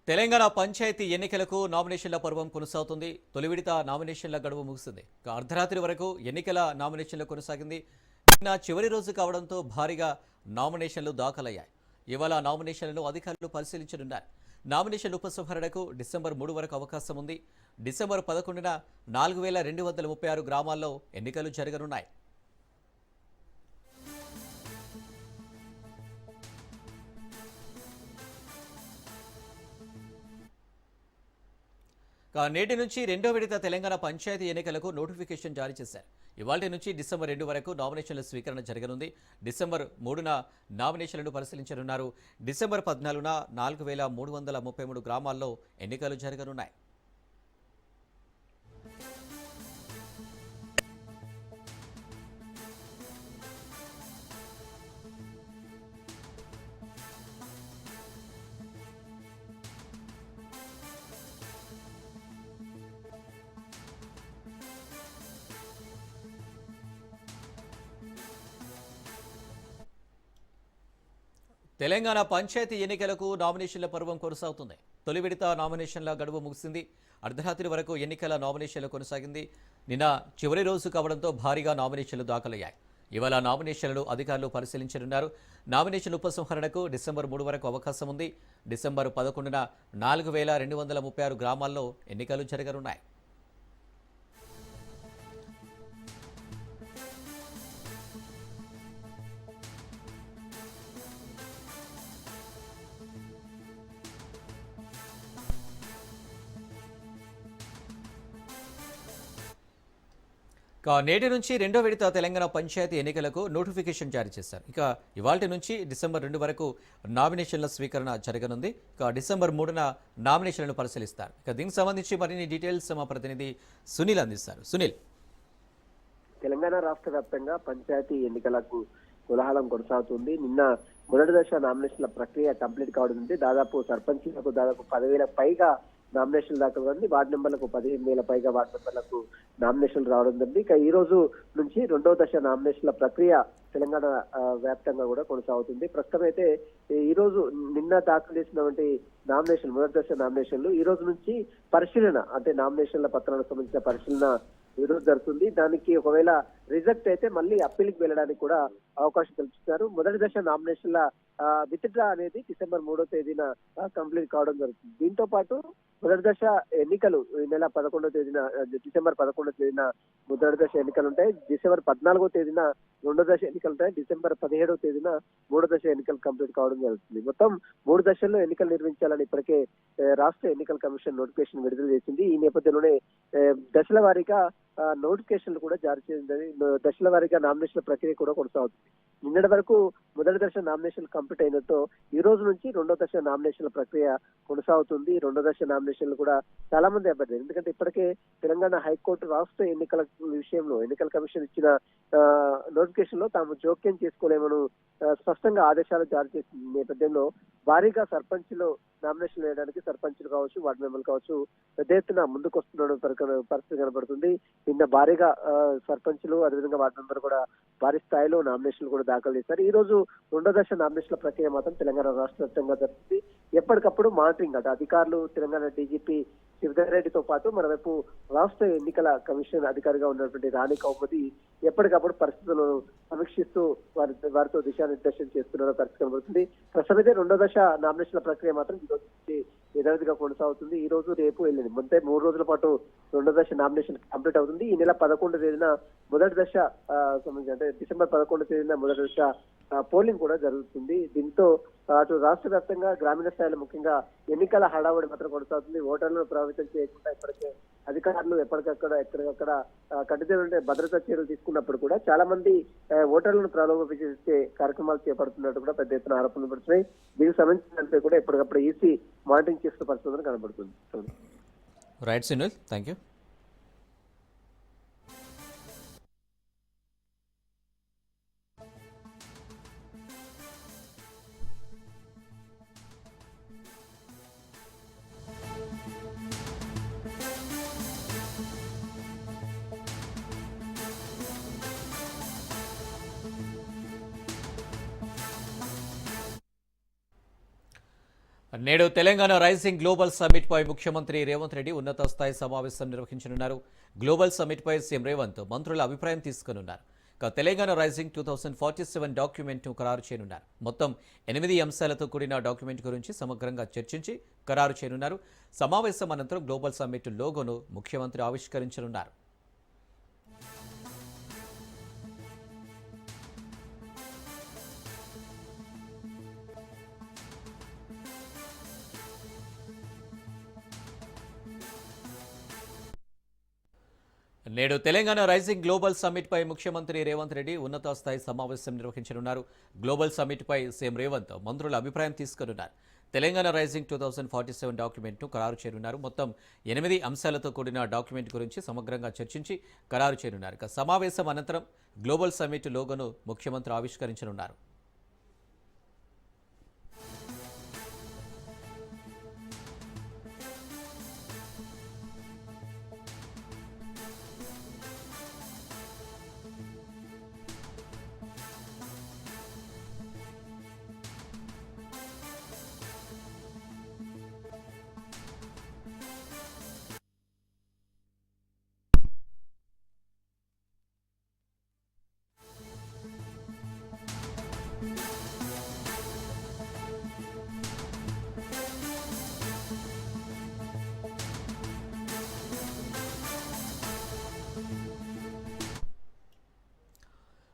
తెలంగాణ పంచాయతీ ఎన్నికలకు నామినేషన్ల పర్వం కొనసాగుతుంది. తొలి విడత నామినేషన్ల గడువు ముగిసింది. అర్ధరాత్రి వరకు ఎన్నికల నామినేషన్లు కొనసాగింది. నిన్న చివరి రోజు కావడంతో భారీగా నామినేషన్లు దాఖలయ్యాయి. ఇవాళ నామినేషన్లను అధికారులు పరిశీలించనున్నారు. నామినేషన్ల ఉపసంహరణకు డిసెంబర్ 3 వరకు అవకాశం ఉంది. డిసెంబర్ 11న 4236 గ్రామాల్లో ఎన్నికలు జరగనున్నాయి. నేటి నుంచి రెండో విడత తెలంగాణ పంచాయతీ ఎన్నికలకు నోటిఫికేషన్ జారీ చేశారు. ఇవాళ నుంచి డిసెంబర్ 2 వరకు నామినేషన్ల స్వీకరణ జరగనుంది. డిసెంబర్ 3న నామినేషన్లను పరిశీలించనున్నారు. డిసెంబర్ 14న 4333 గ్రామాల్లో ఎన్నికలు జరగనున్నాయి. తెలంగాణ పంచాయతీ ఎన్నికలకు నామినేషన్ల పర్వం కొనసాగుతుంది. తొలి విడత నామినేషన్ల గడువు ముగిసింది. అర్ధరాత్రి వరకు ఎన్నికల నామినేషన్లు కొనసాగింది. నిన్న చివరి రోజు కావడంతో భారీగా నామినేషన్లు దాఖలయ్యాయి. ఇవాళ నామినేషన్లను అధికారులు పరిశీలించనున్నారు. నామినేషన్ ఉపసంహరణకు డిసెంబర్ 3 వరకు అవకాశం ఉంది. డిసెంబర్ 11న 4236 గ్రామాల్లో ఎన్నికలు జరగనున్నాయి. నేటి నుంచి రెండో విడత తెలంగాణ పంచాయతీ ఎన్నికలకు నోటిఫికేషన్ జారీ చేశారు. ఇవాల్టి నుంచి డిసెంబర్ 2 వరకు నామినేషన్ల స్వీకరణ జరగనుంది. డిసెంబర్ 3న నామినేషన్లను పరిశీలిస్తారు. దీనికి సంబంధించి మరిన్ని డీటెయిల్స్ మా ప్రతినిధి సునీల్ అందిస్తారు. సునీల్, తెలంగాణ రాష్ట్ర వ్యాప్తంగా పంచాయతీ ఎన్నికలకు కోలాహలం కొనసాగుతుంది. నిన్న మొదటి దశ నామినేషన్ల ప్రక్రియ కంప్లీట్ కావడం ఉంది. దాదాపు సర్పంచ్లకు దాదాపు 10,000 పైగా నామినేషన్లు దాఖలు ఉంది. వార్డు మెంబర్లకు 15,000 పైగా వార్డు మెంబర్లకు నామినేషన్లు రావడం ఉంది. ఈ రోజు నుంచి రెండో దశ నామినేషన్ల ప్రక్రియ తెలంగాణ వ్యాప్తంగా కూడా కొనసాగుతుంది. ప్రస్తుతం అయితే ఈ రోజు నిన్న దాఖలు చేసినటువంటి నామినేషన్ మొదటి దశ నామినేషన్లు ఈ రోజు నుంచి పరిశీలన, అంటే నామినేషన్ల పత్రాలకు సంబంధించిన పరిశీలన ఈ రోజు జరుగుతుంది. దానికి ఒకవేళ రిజెక్ట్ అయితే మళ్ళీ అప్పీల్కి వెళ్ళడానికి కూడా అవకాశం కల్పిస్తున్నారు. మొదటి దశ నామినేషన్ల విత్డ్రా అనేది డిసెంబర్ 3వ తేదీన కంప్లీట్ కావడం జరుగుతుంది. దీంతో పాటు మొదటి దశ ఎన్నికలు ఈ నెల 11వ తేదీన, డిసెంబర్ 11వ తేదీన మొదటి దశ ఎన్నికలు ఉంటాయి. డిసెంబర్ 14వ తేదీన రెండో దశ ఎన్నికలు ఉంటాయి. డిసెంబర్ 17వ తేదీన మూడో దశ ఎన్నికలు కంప్లీట్ కావడం జరుగుతుంది. మొత్తం 3 దశల్లో ఎన్నికలు నిర్వహించాలని ఇప్పటికే రాష్ట్ర ఎన్నికల కమిషన్ నోటిఫికేషన్ విడుదల చేసింది. ఈ నేపథ్యంలోనే దశల వారీగా నోటిఫికేషన్లు కూడా జారీ చేసింది. దశల వారీగా నామినేషన్ల ప్రక్రియ కూడా కొనసాగుతుంది. నిన్నటి వరకు మొదటి దశ నామినేషన్ కంప్లీట్ అయినతో ఈ రోజు నుంచి రెండో దశ నామినేషన్ల ప్రక్రియ కొనసాగుతుంది. రెండో దశ నామినేషన్లు కూడా చాలా మంది అభ్యర్థులు, ఎందుకంటే ఇప్పటికే తెలంగాణ హైకోర్టు రాష్ట్ర ఎన్నికల విషయంలో ఎన్నికల కమిషన్ ఇచ్చిన నోటిఫికేషన్ లో తాము జోక్యం చేసుకోలేమని స్పష్టంగా ఆదేశాలు జారీ చేసిన నేపథ్యంలో భారీగా సర్పంచ్లు నామినేషన్ వేయడానికి సర్పంచ్లు కావచ్చు, వార్డు మెంబర్లు కావచ్చు పెద్ద ఎత్తున ముందుకు వస్తున్న పరిస్థితి కనబడుతుంది. నిన్న భారీగా సర్పంచ్లు అదేవిధంగా వార్డు మెంబర్ కూడా భారీ స్థాయిలో నామినేషన్లు కూడా దాఖలు చేశారు. ఈ రోజు రెండో దశ నామినేషన్ల ప్రక్రియ మాత్రం తెలంగాణ రాష్ట్ర వ్యాప్తంగా జరుగుతుంది. ఎప్పటికప్పుడు మానిటరింగ్, అంటే అధికారులు తెలంగాణ డీజీపీ శివధర్ రెడ్డితో పాటు మరోవైపు రాష్ట్ర ఎన్నికల కమిషన్ అధికారిగా ఉన్నటువంటి రాణి కౌముది ఎప్పటికప్పుడు పరిస్థితులను సమీక్షిస్తూ వారితో దిశానిర్దేశం చేస్తున్న పరిస్థితి కనబడుతుంది. ప్రస్తుతం రెండో దశ నామినేషన్ల ప్రక్రియ మాత్రం ఈ రోజు నుంచి యథావిధిగా కొనసాగుతుంది. ఈ రోజు రేపు వెళ్ళింది మొత్తం 3 రోజుల పాటు రెండో దశ నామినేషన్ కంప్లీట్ అవుతుంది. ఈ నెల 11వ తేదీన మొదటి దశ సంబంధించి, అంటే డిసెంబర్ 11వ తేదీన మొదటి దశ పోలింగ్ కూడా జరుగుతుంది. దీంతో అటు రాష్ట్ర వ్యాప్తంగా గ్రామీణ స్థాయిలో ముఖ్యంగా ఎన్నికల హడావుడి మాత్రం కొనసాగుతుంది. ఓటర్లను ప్రభావితం చేయకుండా ఇప్పటికే అధికారులు ఎక్కడికక్కడ కఠినమైన భద్రతా చర్యలు తీసుకున్నప్పుడు కూడా చాలా మంది ఓటర్లను ప్రలోభపరిచే కార్యక్రమాలు చేపడుతున్నట్టు కూడా పెద్ద ఎత్తున ఆరోపణలు పడుతున్నాయి. దీనికి సంబంధించినంత కూడా ఎప్పటికప్పుడు ఈసీ మానిటరింగ్ చేస్తున్న పరిస్థితులు కనబడుతుంది. Right Sunil, thank you. నేడు తెలంగాణ రైజింగ్ గ్లోబల్ సమ్మిట్ పై ముఖ్యమంత్రి రేవంత్ రెడ్డి ఉన్నత స్థాయి సమావేశం నిర్వహించనున్నారు. గ్లోబల్ సమ్మిట్ పై సీఎం రేవంత్ మంత్రుల అభిప్రాయం తీసుకున్నారు. తెలంగాణ రైజింగ్ 2047 డాక్యుమెంట్ ను ఖరారు చేయనున్నారు. మొత్తం 8 అంశాలతో కూడిన డాక్యుమెంట్ గురించి సమగ్రంగా చర్చించి ఖరారు చేయనున్నారు. సమావేశం అనంతరం గ్లోబల్ సమ్మిట్ లోగోను ముఖ్యమంత్రి ఆవిష్కరించనున్నారు. నేడు తెలంగాణ రైజింగ్ గ్లోబల్ సమ్మిట్ పై ముఖ్యమంత్రి రేవంత్ రెడ్డి ఉన్నత స్థాయి సమావేశం నిర్వహించనున్నారు. గ్లోబల్ సమ్మిట్ పై సీఎం రేవంత్ మంత్రుల అభిప్రాయం తీసుకున్నారు. తెలంగాణ రైజింగ్ 2047 డాక్యుమెంట్ ను ఖరారు చేయనున్నారు. మొత్తం 8 అంశాలతో కూడిన డాక్యుమెంట్ గురించి సమగ్రంగా చర్చించి ఖరారు చేయనున్నారు. సమావేశం అనంతరం గ్లోబల్ సమ్మిట్ లోగోను ముఖ్యమంత్రి ఆవిష్కరించనున్నారు.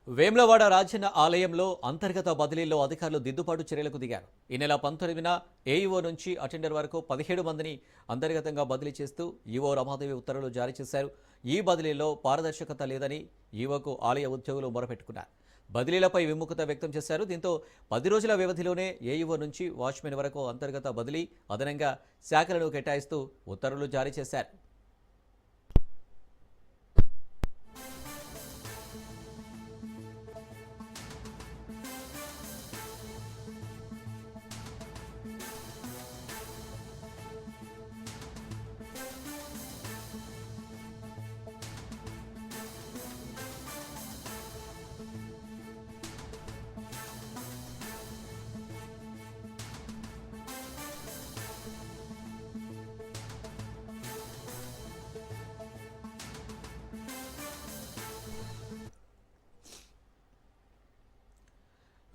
వేములవాడ రాజన్న ఆలయంలో అంతర్గత బదిలీలో అధికారులు దిద్దుబాటు చర్యలకు దిగారు. ఈ నెల 19న ఏఈఓ నుంచి అటెండర్ వరకు 17 మందిని అంతర్గతంగా బదిలీ చేస్తూ ఈవో రమాదేవి ఉత్తర్వులు జారీ చేశారు. ఈ బదిలీలో పారదర్శకత లేదని ఈవోకు ఆలయ ఉద్యోగులు మొరపెట్టుకున్నారు. బదిలీలపై విముఖత వ్యక్తం చేశారు. దీంతో 10 రోజుల వ్యవధిలోనే ఏఈఓ నుంచి వాచ్మెన్ వరకు అంతర్గత బదిలీ, అదనంగా శాఖలను కేటాయిస్తూ ఉత్తర్వులు జారీ చేశారు.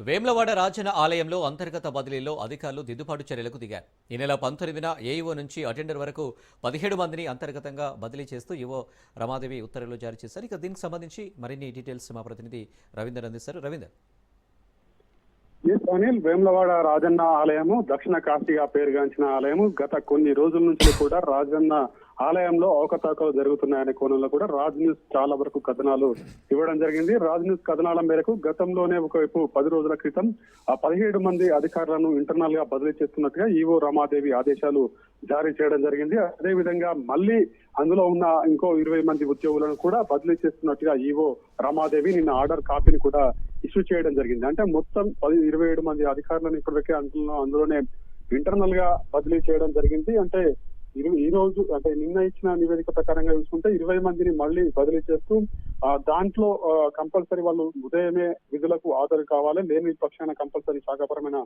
వేములవాడ రాజన్న ఆలయంలో అంతర్గత బదిలీలో అధికారులు దిద్దుబాటు చర్యలకు దిగారు. ఈ నెల 19న ఏఈఓ నుంచి అటెండర్ వరకు 17 మందిని అంతర్గతంగా బదిలీ చేస్తూ ఈవో రమాదేవి ఉత్తర్వులు జారీ చేశారు. ఇక దీనికి సంబంధించి మరిన్ని డీటెయిల్స్ మా ప్రతినిధి రవీందర్ అందిస్తారు. రవీందర్. అనిల్, వేములవాడ రాజన్న ఆలయము దక్షిణ కాశీగా పేరుగాంచిన ఆలయము. గత కొన్ని రోజుల నుంచి కూడా రాజన్న ఆలయంలో అవకతవకలు జరుగుతున్నాయనే కోణంలో కూడా రాజ్ న్యూస్ చాలా వరకు కథనాలు ఇవ్వడం జరిగింది. రాజ్ న్యూస్ కథనాల మేరకు గతంలోనే ఒకవైపు 10 రోజుల క్రితం 17 మంది అధికారులను ఇంటర్నల్ గా బదిలీ చేస్తున్నట్టుగా ఈవో రమాదేవి ఆదేశాలు జారీ చేయడం జరిగింది. అదే విధంగా మళ్ళీ అందులో ఉన్న ఇంకో 20 మంది ఉద్యోగులను కూడా బదిలీ చేస్తున్నట్టుగా ఈవో రమాదేవి నిన్న ఆర్డర్ కాపీని కూడా ఇష్యూ చేయడం జరిగింది. అంటే మొత్తం 27 మంది అధికారులను ఇప్పటివరకే అందులోనే ఇంటర్నల్ గా బదిలీ చేయడం జరిగింది. అంటే ఈ రోజు అంటే నిన్న ఇచ్చిన నివేదిక ప్రకారంగా చూసుకుంటే 20 మందిని మళ్ళీ బదిలీ చేస్తూ దాంట్లో కంపల్సరీ వాళ్ళు ఉదయమే విధులకు హాజరు కావాలి, లేని పక్షాన కంపల్సరీ శాఖపరమైన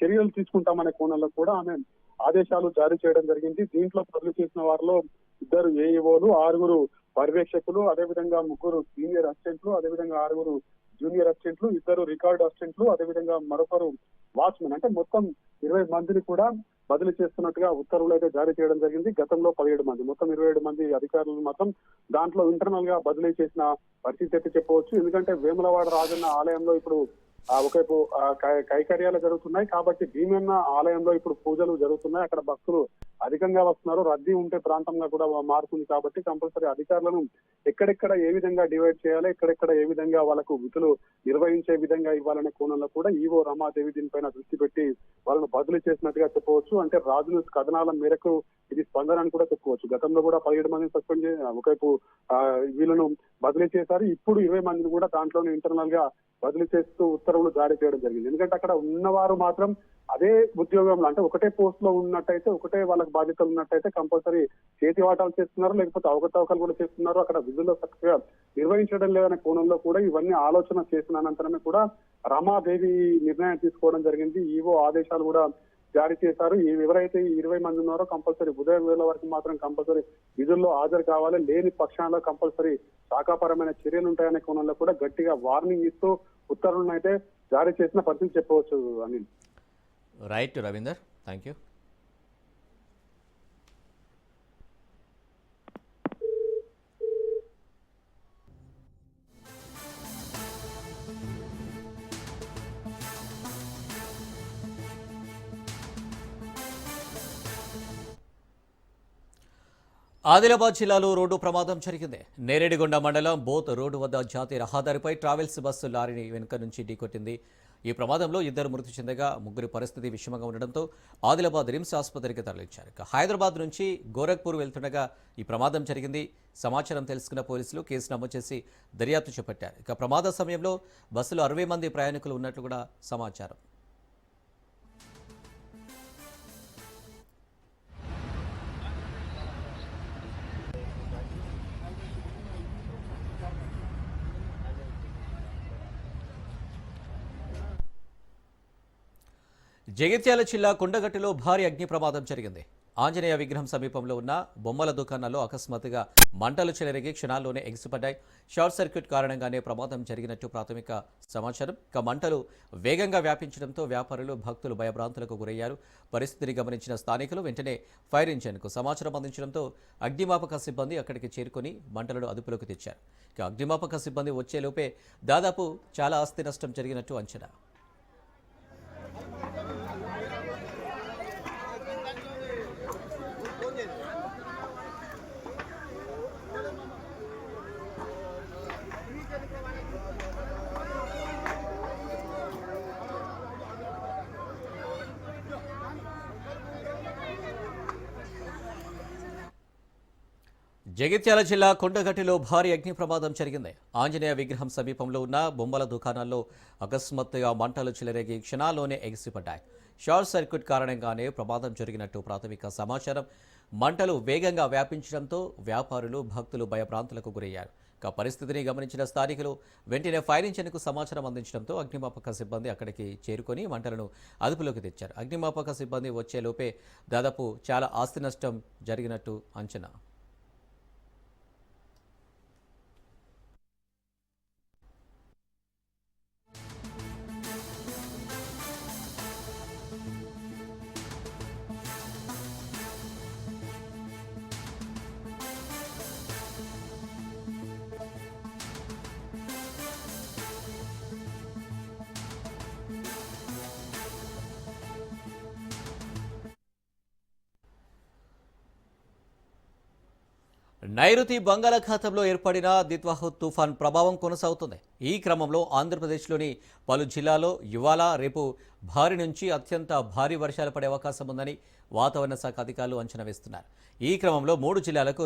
చర్యలు తీసుకుంటామనే కోణంలో కూడా ఆమె ఆదేశాలు జారీ చేయడం జరిగింది. దీంట్లో బదిలీ చేసిన వారిలో 2 ఏఈఓలు, 6 పర్యవేక్షకులు, అదేవిధంగా 3 సీనియర్ అసిస్టెంట్లు, అదేవిధంగా 6 జూనియర్ అసిస్టెంట్లు, 2 రికార్డు అసిస్టెంట్లు, అదేవిధంగా మరొకరు వాచ్మెన్. అంటే మొత్తం 20 మందిని కూడా బదిలీ చేస్తున్నట్టుగా ఉత్తర్వులు అయితే జారీ చేయడం జరిగింది. గతంలో 17 మంది, మొత్తం 27 మంది అధికారులను మాత్రం దాంట్లో ఇంటర్నల్ గా బదిలీ చేసిన పరిస్థితి అయితే చెప్పవచ్చు. ఎందుకంటే వేములవాడ రాజన్న ఆలయంలో ఇప్పుడు ఒకవైపు కైకర్యాలు జరుగుతున్నాయి కాబట్టి భీమన్న ఆలయంలో ఇప్పుడు పూజలు జరుగుతున్నాయి. అక్కడ భక్తులు అధికంగా వస్తున్నారు, రద్దీ ఉంటే ప్రాంతంగా కూడా మారుతుంది కాబట్టి కంపల్సరీ అధికారులను ఎక్కడెక్కడ ఏ విధంగా డివైడ్ చేయాలి, ఎక్కడెక్కడ ఏ విధంగా వాళ్ళకు విధులు నిర్వహించే విధంగా ఇవ్వాలనే కోణంలో కూడా ఈవో రమాదేవి దీనిపైన దృష్టి పెట్టి వాళ్ళను బదిలీ చేసినట్టుగా చెప్పవచ్చు. అంటే రాజు న్యూస్ కథనాల మేరకు ఇది స్పందన అని కూడా చెప్పుకోవచ్చు. గతంలో కూడా 17 మందిని సస్పెండ్ చేసి ఒకవైపు వీళ్ళను బదిలీ చేశారు. ఇప్పుడు 20 మందిని కూడా దాంట్లోనే ఇంటర్నల్ గా బదిలీ చేస్తూ ఉత్తర్వులు జారీ చేయడం జరిగింది. ఎందుకంటే అక్కడ ఉన్నవారు మాత్రం అదే ఉద్యోగంలో అంటే ఒకటే పోస్ట్ లో ఉన్నట్టయితే, ఒకటే వాళ్ళకి బాధ్యతలు ఉన్నట్టయితే కంపల్సరీ చేతి వాటాలు చేస్తున్నారు, లేకపోతే అవకతవకలు కూడా చేస్తున్నారు, అక్కడ విధుల్లో చక్కగా నిర్వహించడం లేదనే కోణంలో కూడా ఇవన్నీ ఆలోచన చేసిన అనంతరమే కూడా రమాదేవి నిర్ణయం తీసుకోవడం జరిగింది. ఈవో ఆదేశాలు కూడా జారీ చేశారు. ఎవరైతే 20 మంది ఉన్నారో కంపల్సరీ ఉదయం వేళ వరకు మాత్రం కంపల్సరీ విధుల్లో హాజరు కావాలి, లేని పక్షాల్లో కంపల్సరీ శాఖాపరమైన చర్యలు ఉంటాయనే కోణంలో కూడా గట్టిగా వార్నింగ్ ఇస్తూ ఉత్తర్వులను అయితే జారీ చేసిన పరిస్థితి చెప్పవచ్చు Anil. Right Ravinder, thank you. Adilabad జిల్లాలో రోడ్డు ప్రమాదం జరిగింది. నేరేడిగొండ మండలం బోత్ రోడ్డు వద్ద జాతీయ రహదారిపై ట్రావెల్స్ బస్సు లారీని వెనుక నుంచి ఢీకొట్టింది. ఈ ప్రమాదంలో 2 మృతి చెందగా 3 పరిస్థితి విషమంగా ఉండడంతో ఆదిలాబాద్ రిమ్స్ ఆసుపత్రికి తరలించారు. హైదరాబాద్ నుంచి గోరఖ్పూర్ వెళ్తుండగా ఈ ప్రమాదం జరిగింది. సమాచారం తెలుసుకున్న పోలీసులు కేసు నమోదు చేసి దర్యాప్తు చేపట్టారు. ప్రమాద సమయంలో బస్సులో 60 మంది ప్రయాణికులు ఉన్నట్లు కూడా సమాచారం. జగిత్యాల జిల్లా కొండగట్టులో భారీ అగ్ని ప్రమాదం జరిగింది. ఆంజనేయ విగ్రహం సమీపంలో ఉన్న బొమ్మల దుకాణాల్లో అకస్మాత్తుగా మంటలు చెలరేగి క్షణాల్లోనే ఎగిసిపడ్డాయి. షార్ట్ సర్క్యూట్ కారణంగానే ప్రమాదం జరిగినట్టు ప్రాథమిక సమాచారం. మంటలు వేగంగా వ్యాపించడంతో వ్యాపారులు, భక్తులు భయభ్రాంతులకు గురయ్యారు. పరిస్థితిని గమనించిన స్థానికులు వెంటనే ఫైర్ ఇంజిన్కు సమాచారం అందించడంతో అగ్నిమాపక సిబ్బంది అక్కడికి చేరుకుని మంటలను అదుపులోకి తెచ్చారు. అగ్నిమాపక సిబ్బంది వచ్చేలోపే దాదాపు చాలా ఆస్తి నష్టం జరిగినట్టు అంచనా. జగిత్యాల జిల్లా కొండగట్టులో భారీ అగ్ని ప్రమాదం జరిగింది. ఆంజనేయ విగ్రహం సమీపంలో ఉన్న బొమ్మల దుకాణాల్లో అకస్మాత్తుగా మంటలు చెలరేగి క్షణాల్లోనే ఎగిసిపడ్డాయి. షార్ట్ సర్క్యూట్ కారణంగానే ప్రమాదం జరిగినట్టు ప్రాథమిక సమాచారం. మంటలు వేగంగా వ్యాపించడంతో వ్యాపారులు, భక్తులు భయభ్రాంతులకు గురయ్యారు. పరిస్థితిని గమనించిన స్థానికులు వెంటనే ఫైర్ ఇంజిన్కు సమాచారం అందించడంతో అగ్నిమాపక సిబ్బంది అక్కడికి చేరుకొని మంటలను అదుపులోకి తెచ్చారు. అగ్నిమాపక సిబ్బంది వచ్చేలోపే దాదాపు చాలా ఆస్తి నష్టం జరిగినట్టు అంచనా. నైరుతి బంగాళాఖాతంలో ఏర్పడిన దిత్వాహ్ తుఫాన్ ప్రభావం కొనసాగుతుంది. ఈ క్రమంలో ఆంధ్రప్రదేశ్లోని పలు జిల్లాల్లో ఇవాళ, రేపు భారీ నుంచి అత్యంత భారీ వర్షాలు పడే అవకాశం ఉందని వాతావరణ శాఖ అధికారులు అంచనా వేస్తున్నారు. ఈ క్రమంలో 3 జిల్లాలకు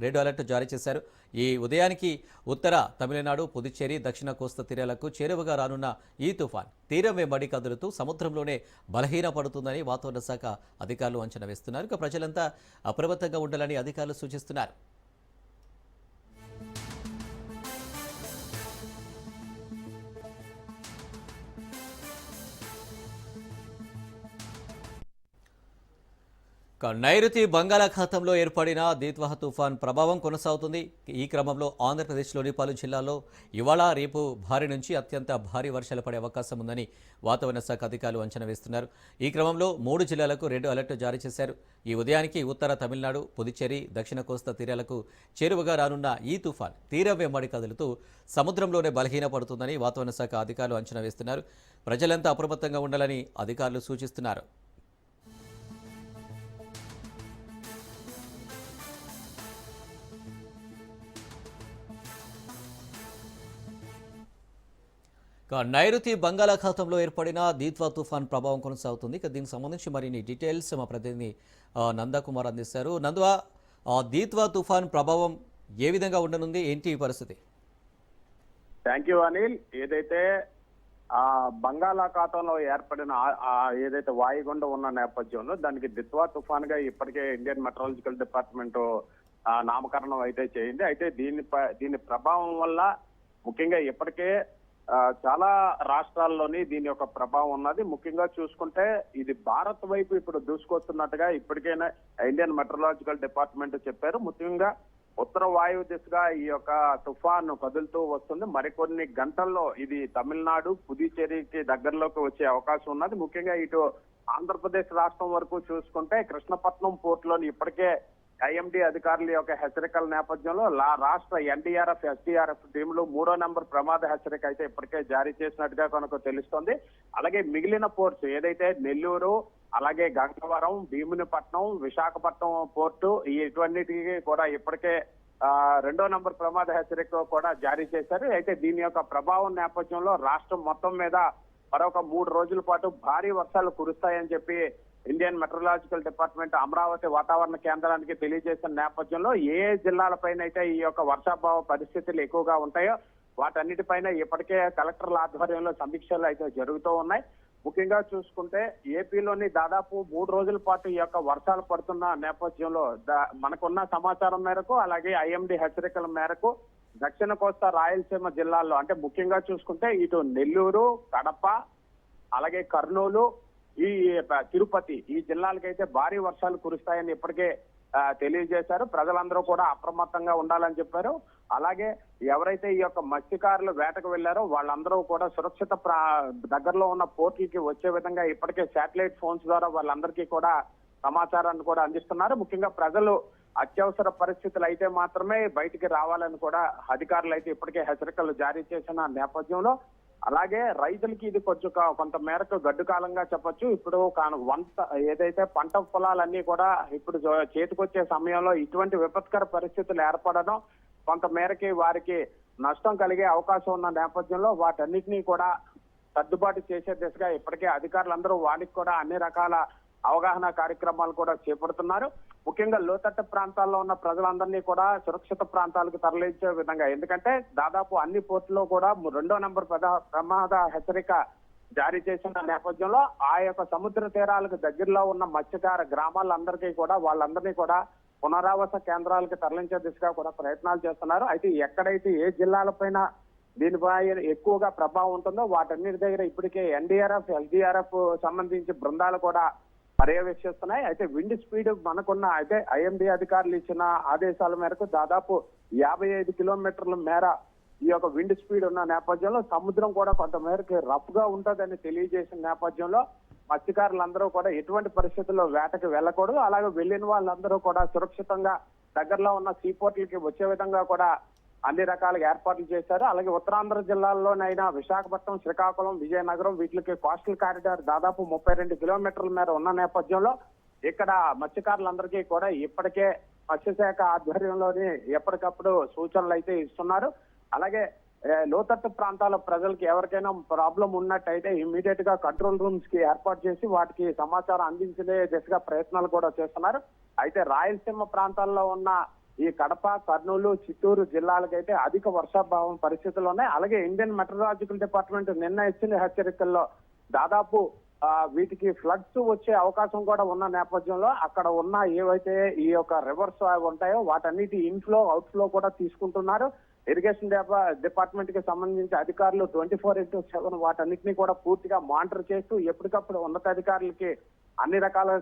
రెడ్ అలర్ట్ జారీ చేశారు. ఈ ఉదయానికి ఉత్తర తమిళనాడు, పుదుచ్చేరి, దక్షిణ కోస్తా తీరాలకు చేరువగా రానున్న ఈ తుఫాన్ తీరం వెంబడి కదులుతూ సముద్రంలోనే బలహీనపడుతుందని వాతావరణ శాఖ అధికారులు అంచనా వేస్తున్నారు. ప్రజలంతా అప్రమత్తంగా ఉండాలని అధికారులు సూచిస్తున్నారు. నైరుతి బంగాళాఖాతంలో ఏర్పడిన దిత్వాహ్ తుఫాన్ ప్రభావం కొనసాగుతుంది. ఈ క్రమంలో ఆంధ్రప్రదేశ్లోని పలు జిల్లాల్లో ఇవాళ, రేపు భారీ నుంచి అత్యంత భారీ వర్షాలు పడే అవకాశం ఉందని వాతావరణ శాఖ అధికారులు అంచనా వేస్తున్నారు. ఈ క్రమంలో 3 జిల్లాలకు రెడ్ అలర్ట్ జారీ చేశారు. ఈ ఉదయానికి ఉత్తర తమిళనాడు, పుదుచ్చేరి, దక్షిణ కోస్తా తీరాలకు చేరువగా రానున్న ఈ తుఫాన్ తీరం వెంబడి కదులుతూ సముద్రంలోనే బలహీనపడుతుందని వాతావరణ శాఖ అధికారులు అంచనా వేస్తున్నారు. ప్రజలంతా అప్రమత్తంగా ఉండాలని అధికారులు సూచిస్తున్నారు. నైరుతి బంగాళాఖాతంలో ఏర్పడిన దిత్వాహ్ తుఫాన్ ప్రభావం కొనసాగుతుంది. దీనికి సంబంధించి మరిన్ని డీటెయిల్స్ మా ప్రతినిధి నందకుమార్ అందిస్తారు. నందువా, దిత్వాహ్ తుఫాన్ ప్రభావం ఏ విధంగా ఉండనుంది, ఏంటి ఈ పరిస్థితి? Thank you Anil. ఏదైతే బంగాళాఖాతంలో ఏర్పడిన ఏదైతే వాయుగుండం ఉన్న నేపథ్యంలో దానికి దిత్వాహ్ తుఫాన్ గా ఇప్పటికే ఇండియన్ మెట్రాలజికల్ డిపార్ట్మెంట్ నామకరణం అయితే చేయింది. అయితే దీని ప్రభావం వల్ల ముఖ్యంగా ఇప్పటికే చాలా రాష్ట్రాల్లోని దీని యొక్క ప్రభావం ఉన్నది. ముఖ్యంగా చూసుకుంటే ఇది భారత్ వైపు ఇప్పుడు దూసుకొస్తున్నట్టుగా ఇప్పటికైనా ఇండియన్ మెట్రలాజికల్ డిపార్ట్మెంట్ చెప్పారు. ముఖ్యంగా ఉత్తర వాయువు దిశగా ఈ యొక్క తుఫాను కదులుతూ వస్తుంది. మరికొన్ని గంటల్లో ఇది తమిళనాడు, పుదుచ్చేరికి దగ్గరలోకి వచ్చే అవకాశం ఉన్నది. ముఖ్యంగా ఇటు ఆంధ్రప్రదేశ్ రాష్ట్రం వరకు చూసుకుంటే కృష్ణపట్నం పోర్టులోని ఇప్పటికే ఐఎండీ అధికారుల యొక్క హెచ్చరికల నేపథ్యంలో రాష్ట్ర ఎన్డీఆర్ఎఫ్, ఎస్డీఆర్ఎఫ్ టీంలు 3వ నెంబర్ ప్రమాద హెచ్చరిక అయితే ఇప్పటికే జారీ చేసినట్టుగా కనుక తెలుస్తోంది. అలాగే మిగిలిన పోర్ట్స్ ఏదైతే నెల్లూరు, అలాగే గంగవరం, భీమునిపట్నం, విశాఖపట్నం పోర్టు ఇటువంటికి కూడా ఇప్పటికే 2వ నెంబర్ ప్రమాద హెచ్చరిక కూడా జారీ చేశారు. అయితే దీని యొక్క ప్రభావం నేపథ్యంలో రాష్ట్రం మొత్తం మీద మరొక 3 రోజుల పాటు భారీ వర్షాలు కురుస్తాయని చెప్పి ఇండియన్ మెట్రలాజికల్ డిపార్ట్మెంట్ అమరావతి వాతావరణ కేంద్రానికి తెలియజేసిన నేపథ్యంలో ఏ జిల్లాలపైన అయితే ఈ యొక్క వర్షాభావ పరిస్థితులు ఎక్కువగా ఉంటాయో వాటన్నిటిపైన ఇప్పటికే కలెక్టర్ల ఆధ్వర్యంలో సమీక్షలు అయితే జరుగుతూ ఉన్నాయి. ముఖ్యంగా చూసుకుంటే ఏపీలోని దాదాపు 3 రోజుల పాటు ఈ యొక్క వర్షాలు పడుతున్న నేపథ్యంలో మనకున్న సమాచారం మేరకు, అలాగే ఐఎండీ హెచ్చరికల మేరకు దక్షిణ కోస్తా రాయలసీమ జిల్లాల్లో అంటే ముఖ్యంగా చూసుకుంటే ఇటు నెల్లూరు, కడప, అలాగే కర్నూలు, ఈ తిరుపతి ఈ జిల్లాలకైతే భారీ వర్షాలు కురుస్తాయని ఇప్పటికే తెలియజేశారు. ప్రజలందరూ కూడా అప్రమత్తంగా ఉండాలని చెప్పారు. అలాగే ఎవరైతే ఈ యొక్క మత్స్యకారులు వేటకు వెళ్లారో వాళ్ళందరూ కూడా సురక్షిత దగ్గరలో ఉన్న పోర్టులకి వచ్చే విధంగా ఇప్పటికే శాటిలైట్ ఫోన్స్ ద్వారా వాళ్ళందరికీ కూడా సమాచారాన్ని కూడా అందిస్తున్నారు. ముఖ్యంగా ప్రజలు అత్యవసర పరిస్థితులు అయితే మాత్రమే బయటికి రావాలని కూడా అధికారులు అయితే ఇప్పటికే హెచ్చరికలు జారీ చేసిన నేపథ్యంలో, అలాగే రైతులకి ఇది కొంత మేరకు గడ్డు కాలంగా చెప్పొచ్చు. ఇప్పుడు ఏదైతే పంట పొలాలన్నీ కూడా ఇప్పుడు చేతికొచ్చే సమయంలో ఇటువంటి విపత్కర పరిస్థితులు ఏర్పడడం కొంత మేరకి వారికి నష్టం కలిగే అవకాశం ఉన్న నేపథ్యంలో వాటన్నిటినీ కూడా సర్దుబాటు చేసే దిశగా ఇప్పటికే అధికారులందరూ వారికి కూడా అన్ని రకాల అవగాహన కార్యక్రమాలు కూడా చేపడుతున్నారు. ముఖ్యంగా లోతట్టు ప్రాంతాల్లో ఉన్న ప్రజలందరినీ కూడా సురక్షిత ప్రాంతాలకు తరలించే విధంగా, ఎందుకంటే దాదాపు అన్ని పోర్టులో కూడా 2వ నెంబర్ ప్రమాద హెచ్చరిక జారీ చేసిన నేపథ్యంలో ఆ యొక్క సముద్ర తీరాలకు దగ్గరలో ఉన్న మత్స్యకార గ్రామాలందరికీ కూడా వాళ్ళందరినీ కూడా పునరావాస కేంద్రాలకు తరలించే దిశగా కూడా ప్రయత్నాలు చేస్తున్నారు. అయితే ఎక్కడైతే ఏ జిల్లాలపైన దీనిపై ఎక్కువగా ప్రభావం ఉంటుందో వాటన్నిటి దగ్గర ఇప్పటికే ఎన్డీఆర్ఎఫ్, ఎస్డీఆర్ఎఫ్ సంబంధించి బృందాలు కూడా పర్యవేక్షిస్తున్నాయి. అయితే విండ్ స్పీడ్ మనకున్న అయితే ఐఎండీ అధికారులు ఇచ్చిన ఆదేశాల మేరకు దాదాపు 55 కిలోమీటర్ల మేర ఈ యొక్క విండ్ స్పీడ్ ఉన్న నేపథ్యంలో సముద్రం కూడా కొంత మేరకు రఫ్ గా ఉంటుందని తెలియజేసిన నేపథ్యంలో మత్స్యకారులందరూ కూడా ఎటువంటి పరిస్థితుల్లో వేటకు వెళ్ళకూడదు. అలాగే వెళ్ళిన వాళ్ళందరూ కూడా సురక్షితంగా దగ్గరలో ఉన్న సీపోర్ట్లకి వచ్చే విధంగా కూడా అన్ని రకాలుగా ఏర్పాట్లు చేశారు. అలాగే ఉత్తరాంధ్ర జిల్లాల్లోనైనా విశాఖపట్నం, శ్రీకాకుళం, విజయనగరం వీటికి కోస్టల్ కారిడార్ దాదాపు 32 కిలోమీటర్ల మేర ఉన్న నేపథ్యంలో ఇక్కడ మత్స్యకారులందరికీ కూడా ఇప్పటికే మత్స్యశాఖ ఆధ్వర్యంలోని ఎప్పటికప్పుడు సూచనలు అయితే ఇస్తున్నారు. అలాగే లోతట్టు ప్రాంతాల ప్రజలకి ఎవరికైనా ప్రాబ్లం ఉన్నట్టయితే ఇమీడియట్ గా కంట్రోల్ రూమ్స్ కి ఏర్పాటు చేసి వాటికి సమాచారం అందించే దిశగా ప్రయత్నాలు కూడా చేస్తున్నారు. అయితే రాయలసీమ ప్రాంతాల్లో ఉన్న ఈ కడప, కర్నూలు, చిత్తూరు జిల్లాలకైతే అధిక వర్షాభావం పరిస్థితులు ఉన్నాయి. అలాగే ఇండియన్ మెట్రలాజికల్ డిపార్ట్మెంట్ నిన్న ఇచ్చిన హెచ్చరికల్లో దాదాపు వీటికి ఫ్లడ్స్ వచ్చే అవకాశం కూడా ఉన్న నేపథ్యంలో అక్కడ ఉన్న ఏవైతే ఈ యొక్క రివర్స్ ఉంటాయో వాటన్నిటి ఇన్ఫ్లో, అవుట్ఫ్లో కూడా తీసుకుంటున్నారు. ఇరిగేషన్ డిపార్ట్మెంట్ కి సంబంధించి అధికారులు 24/7 వాటన్నిటిని కూడా పూర్తిగా మానిటర్ చేస్తూ ఎప్పటికప్పుడు ఉన్నతాధికారులకి అన్ని రకాల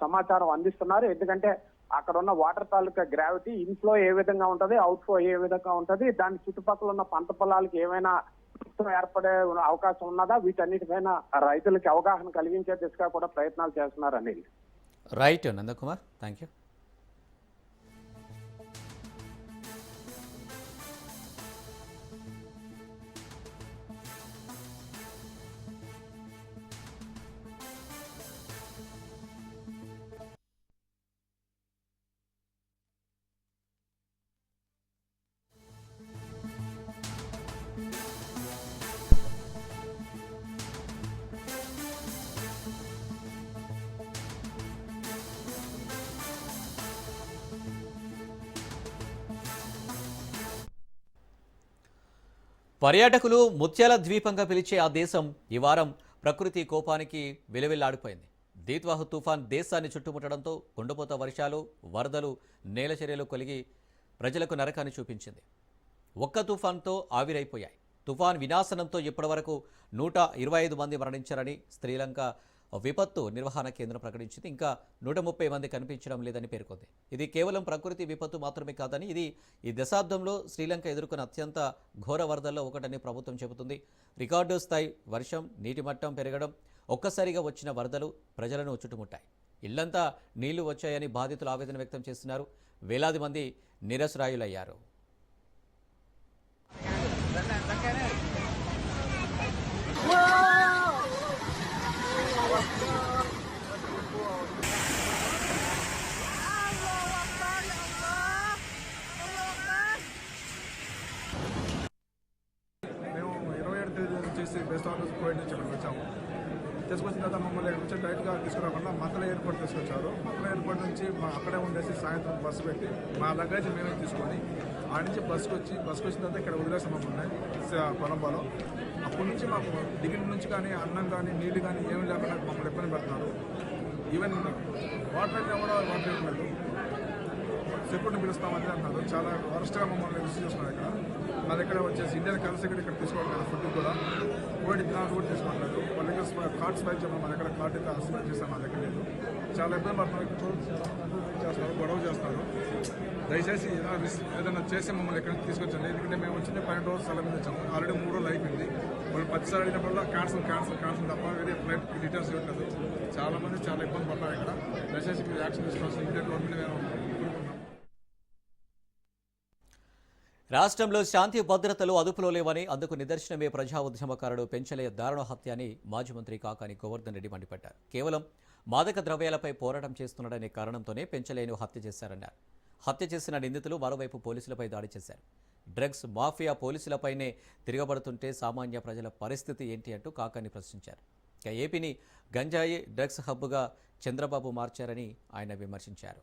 సమాచారం అందిస్తున్నారు. ఎందుకంటే అక్కడ ఉన్న వాటర్ తాలూకా గ్రావిటీ ఇన్ఫ్లో ఏ విధంగా ఉంటది, అవుట్ఫ్లో ఏ విధంగా ఉంటది, దాని చుట్టుపక్కల ఉన్న పంట పొలాలకి ఏమైనా ఏర్పడే అవకాశం ఉన్నదా, వీటన్నిటిపైన రైతులకి అవగాహన కలిగించే దిశగా కూడా ప్రయత్నాలు చేస్తున్నారు Anil. Right Nandakumar, thank you. పర్యాటకులు ముత్యాల ద్వీపంగా పిలిచే ఆ దేశం ఈ వారం ప్రకృతి కోపానికి విలవిల్లాడిపోయింది. దీత్వాహు తుఫాన్ దేశాన్ని చుట్టుముట్టడంతో కుండపోత వర్షాలు, వరదలు, నేలచర్యలు కలిగి ప్రజలకు నరకాన్ని చూపించింది. ఒక్క తుఫాన్తో ఆవిరైపోయాయి తుఫాన్ వినాశనంతో ఇప్పటివరకు 125 మంది మరణించారని శ్రీలంక విపత్తు నిర్వహణ కేంద్రం ప్రకటించింది. ఇంకా 130 మంది కనిపించడం లేదని పేర్కొంది. ఇది కేవలం ప్రకృతి విపత్తు మాత్రమే కాదని, ఇది ఈ దశాబ్దంలో శ్రీలంక ఎదుర్కొన్న అత్యంత ఘోర వరదల్లో ఒకటని ప్రభుత్వం చెబుతుంది. రికార్డు స్థాయి వర్షం, నీటి మట్టం పెరగడం, ఒక్కసారిగా వచ్చిన వరదలు ప్రజలను చుట్టుముట్టాయి. ఇళ్లంతా నీళ్లు వచ్చాయని బాధితులు ఆవేదన వ్యక్తం చేస్తున్నారు. వేలాది మంది నిరసరాయులయ్యారు. మేము 27 తేదీ చేసి బెస్ట్ ఆఫీస్ ప్రొవైడ్ నుంచి ఇక్కడికి వచ్చాము. తీసుకొచ్చిన తర్వాత మమ్మల్ని వచ్చి డైరెక్ట్గా తీసుకురాకుండా మక్కల ఎయిర్పోర్ట్ తీసుకొచ్చారు. మక్కల ఎయిర్పోర్ట్ నుంచి అక్కడే ఉండేసి సాయంత్రం బస్సు పెట్టి మా లగేజ్ మేమే తీసుకొని ఆడ నుంచి బస్సుకు వచ్చిన తర్వాత ఇక్కడ వదిలేసాం మమ్మల్ని కొలంబోలో. అప్పటి నుంచి మాకు టికెట్ నుంచి కానీ అన్నం కానీ నీళ్ళు కానీ ఏమి లేకుండా మమ్మల్ని ఇబ్బంది పెడుతున్నారు. ఈవెన్ వాటర్ అయితే కూడా వాటర్ ఇవ్వలేదు. సెక్యూరిటీ పిలుస్తామని అంటున్నారు. చాలా వరస్ట్గా మమ్మల్ని రిసీవ్ చేస్తున్నారు. ఇక్కడ మా దగ్గర వచ్చేసి ఇండియన్ కరెన్సీ కూడా ఇక్కడ తీసుకోవట్లేదు. ఫుడ్ కూడా కోవిడ్ ఇత్తనాలు కూడా తీసుకోవట్లేదు. వాళ్ళ దగ్గర కార్డ్స్ పై చెప్పాము. మా దగ్గర కార్డు అయితే అసలు చేస్తాం. మా దగ్గర లేదు. చాలా ఇబ్బంది పడుతున్నారు. చేస్తున్నారు, గొడవ చేస్తున్నారు. దయచేసి ఏదైనా చేసి మమ్మల్ని ఎక్కడికి తీసుకొచ్చండి. ఎందుకంటే మేము వచ్చింది 12 రోజులు సెలవు మీద వచ్చాము. ఆల్రెడీ 3 రోజులు అయిపోయింది. వాళ్ళు 10 సార్లు అడిగినప్పుడు క్యాన్సిల్ తప్ప వేరే ఫ్లైట్ డీటెయిల్స్ ఇవ్వట్లేదు. చాలా మంది చాలా ఇబ్బంది పడతారు. ఇక్కడ దయచేసి మీరు యాక్షన్ తీసుకోవాల్సిన ఇండియన్ గవర్నమెంట్ రాష్ట్రంలో శాంతి భద్రతలు అదుపులో లేవని, అందుకు నిదర్శనమే ప్రజా ఉద్యమకారుడు పెంచలయ్య దారుణ హత్య అని మాజీ మంత్రి కాకాని గోవర్ధన్ రెడ్డి మండిపడ్డారు. కేవలం మాదక ద్రవ్యాలపై పోరాటం చేస్తున్నాడనే కారణంతోనే పెంచలయ్యను హత్య చేశారన్నారు. హత్య చేసిన నిందితులు మరోవైపు పోలీసులపై దాడి చేశారు. డ్రగ్స్ మాఫియా పోలీసులపైనే తిరగబడుతుంటే సామాన్య ప్రజల పరిస్థితి ఏంటి అంటూ కాకాని ప్రశ్నించారు. ఇక ఏపీని గంజాయి డ్రగ్స్ హబ్గా చంద్రబాబు మార్చారని ఆయన విమర్శించారు.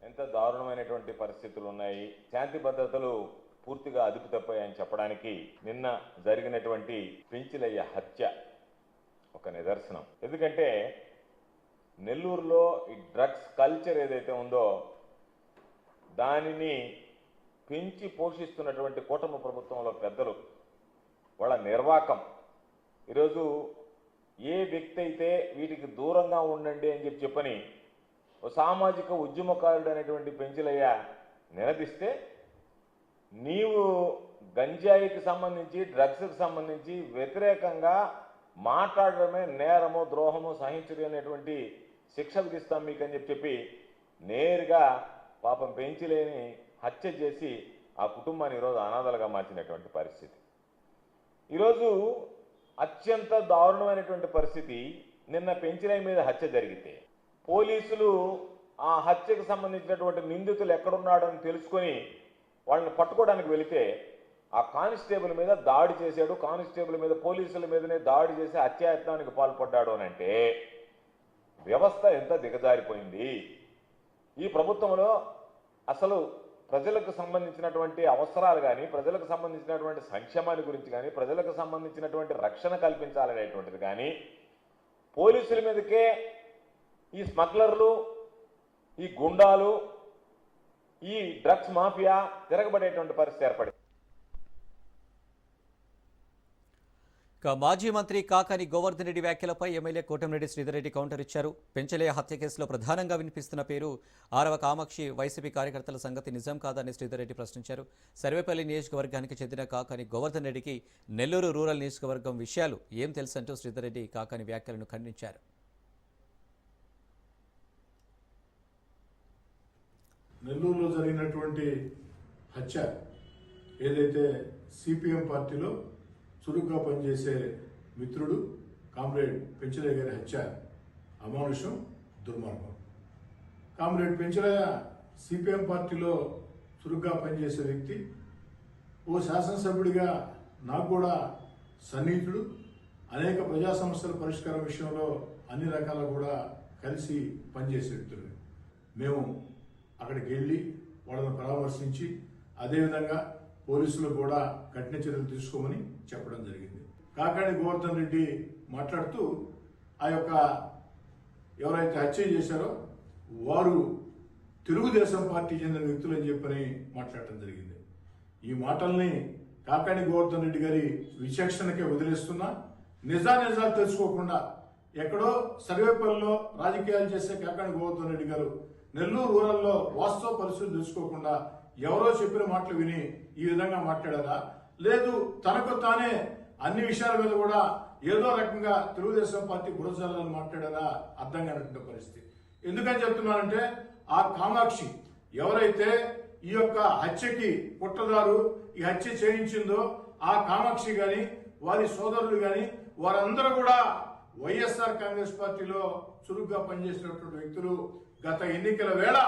ఎంత దారుణమైనటువంటి పరిస్థితులు ఉన్నాయి, శాంతి భద్రతలు పూర్తిగా అదుపు తప్పాయని చెప్పడానికి నిన్న జరిగినటువంటి పెంచలయ్య హత్య ఒక నిదర్శనం. ఎందుకంటే నెల్లూరులో ఈ డ్రగ్స్ కల్చర్ ఏదైతే ఉందో దానిని పెంచి పోషిస్తున్నటువంటి కూటమి ప్రభుత్వంలో పెద్దలు, వాళ్ళ నిర్వాకం. ఈరోజు ఏ వ్యక్తి అయితే వీటికి దూరంగా ఉండండి అని చెప్పని ఓ సామాజిక ఉద్యమకారుడు అనేటువంటి పెంచలయ్య నిలదీస్తే, నీవు గంజాయికి సంబంధించి డ్రగ్స్కి సంబంధించి వ్యతిరేకంగా మాట్లాడడమే నేరము, ద్రోహము, సహించడం అనేటువంటి శిక్ష విధిస్తాం మీకు అని చెప్పి నేరుగా పాపం పెంచలేని హత్య చేసి ఆ కుటుంబాన్ని ఈరోజు అనాథలుగా మార్చినటువంటి పరిస్థితి. ఈరోజు అత్యంత దారుణమైనటువంటి పరిస్థితి. నిన్న పెంచలయ్య మీద హత్య జరిగితే పోలీసులు ఆ హత్యకు సంబంధించినటువంటి నిందితులు ఎక్కడున్నాడని తెలుసుకొని వాళ్ళని పట్టుకోవడానికి వెళితే ఆ కానిస్టేబుల్ మీద దాడి చేశాడు. కానిస్టేబుల్ మీద, పోలీసుల మీదనే దాడి చేసి హత్యాయత్నానికి పాల్పడ్డాడు అని అంటే వ్యవస్థ ఎంత దిగజారిపోయింది. ఈ ప్రభుత్వంలో అసలు ప్రజలకు సంబంధించినటువంటి అవసరాలు కానీ, ప్రజలకు సంబంధించినటువంటి సంక్షేమాన్ని గురించి కానీ, ప్రజలకు సంబంధించినటువంటి రక్షణ కల్పించాలనేటువంటిది కానీ, పోలీసుల మీదకే ఈ స్మగ్లర్లు, ఈ గుండాలు, ఈ డ్రగ్స్ మాఫియా తిరగబడేటువంటి పరిస్థితి ఏర్పడింది. మాజీ మంత్రి కాకాని గోవర్ధన్ రెడ్డి వ్యాఖ్యలపై ఎమ్మెల్యే కోటమిరెడ్డి శ్రీధర్ రెడ్డి కౌంటర్ ఇచ్చారు. పెంచలయ్య హత్య కేసులో ప్రధానంగా వినిపిస్తున్న పేరు 6వ కామాక్షి వైసీపీ కార్యకర్తల సంగతి నిజం కాదని శ్రీధర్ రెడ్డి ప్రశ్నించారు. సర్వేపల్లి నియోజకవర్గానికి చెందిన కాకాని గోవర్ధన్ రెడ్డికి నెల్లూరు రూరల్ నియోజకవర్గం విషయాలు ఏం తెలుసంటూ శ్రీధర్ రెడ్డి కాకాని వ్యాఖ్యలను ఖండించారు. నెల్లూరులో జరిగినటువంటి హత్య ఏదైతే సిపిఎం పార్టీలో చురుగ్గా పనిచేసే మిత్రుడు కామ్రేడ్ పెంచలయ్య గారి హత్య అమానుషం, దుర్మార్గం. కామ్రేడ్ పెంచలయ్య సిపిఎం పార్టీలో చురుగ్గా పనిచేసే వ్యక్తి. ఓ శాసనసభ్యుడిగా నాకు కూడా సన్నిహితుడు. అనేక ప్రజా సమస్యల పరిష్కారం విషయంలో అన్ని రకాల కూడా కలిసి పనిచేసే వ్యక్తులు. మేము అక్కడికి వెళ్ళి వాళ్ళని పరామర్శించి అదేవిధంగా పోలీసులు కూడా కఠిన చర్యలు తీసుకోమని చెప్పడం జరిగింది. కాకాని గోవర్ధన్ రెడ్డి మాట్లాడుతూ ఆ యొక్క ఎవరైతే హత్య చేశారో వారు తెలుగుదేశం పార్టీ చెందిన వ్యక్తులు అని చెప్పని మాట్లాడటం జరిగింది. ఈ మాటల్ని కాకాణి గోవర్ధన్ రెడ్డి గారి విచక్షణకే వదిలేస్తున్నా. నిజాలు తెలుసుకోకుండా ఎక్కడో సర్వేపల్లిలో రాజకీయాలు చేసే కాకాణి గోవర్ధన్ రెడ్డి గారు నెల్లూరు రూరల్లో వాస్తవ పరిస్థితులు తెలుసుకోకుండా ఎవరో చెప్పిన మాటలు విని ఈ విధంగా మాట్లాడారా? లేదు తనకు తానే అన్ని విషయాల మీద కూడా ఏదో రకంగా తెలుగుదేశం పార్టీ బురజాలని మాట్లాడారా? అర్థం కానటువంటి పరిస్థితి. ఎందుకని చెప్తున్నానంటే ఆ కామాక్షి ఎవరైతే ఈ యొక్క హత్యకి కుట్రదారు, ఈ హత్య చేయించిందో ఆ కామాక్షి గాని వారి సోదరులు గాని వారందరూ కూడా వైఎస్ఆర్ కాంగ్రెస్ పార్టీలో చురుగ్గా పనిచేసినటువంటి వ్యక్తులు. గత ఎన్నికల వేళ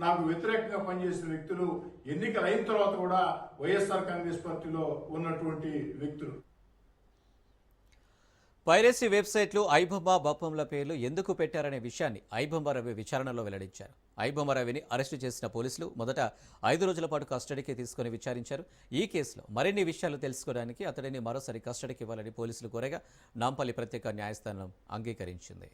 నాకు వ్యతిరేకంగా పనిచేసిన వ్యక్తులు, ఎన్నికలు అయిన తర్వాత కూడా వైఎస్ఆర్ కాంగ్రెస్ పార్టీలో ఉన్నటువంటి వ్యక్తులు. పైరసీ వెబ్సైట్లు ఐబొమ్మ, బొప్పంల పేర్లు ఎందుకు పెట్టారనే విషయాన్ని ఐబొమ్మ రవి విచారణలో వెల్లడించారు. ఐబొమ్మ రవిని అరెస్టు చేసిన పోలీసులు మొదట 5 రోజుల పాటు కస్టడీకి తీసుకుని విచారించారు. ఈ కేసులో మరిన్ని విషయాలు తెలుసుకోవడానికి అతడిని మరోసారి కస్టడీకి ఇవ్వాలని పోలీసులు కోరగా నాంపల్లి ప్రత్యేక న్యాయస్థానం అంగీకరించింది.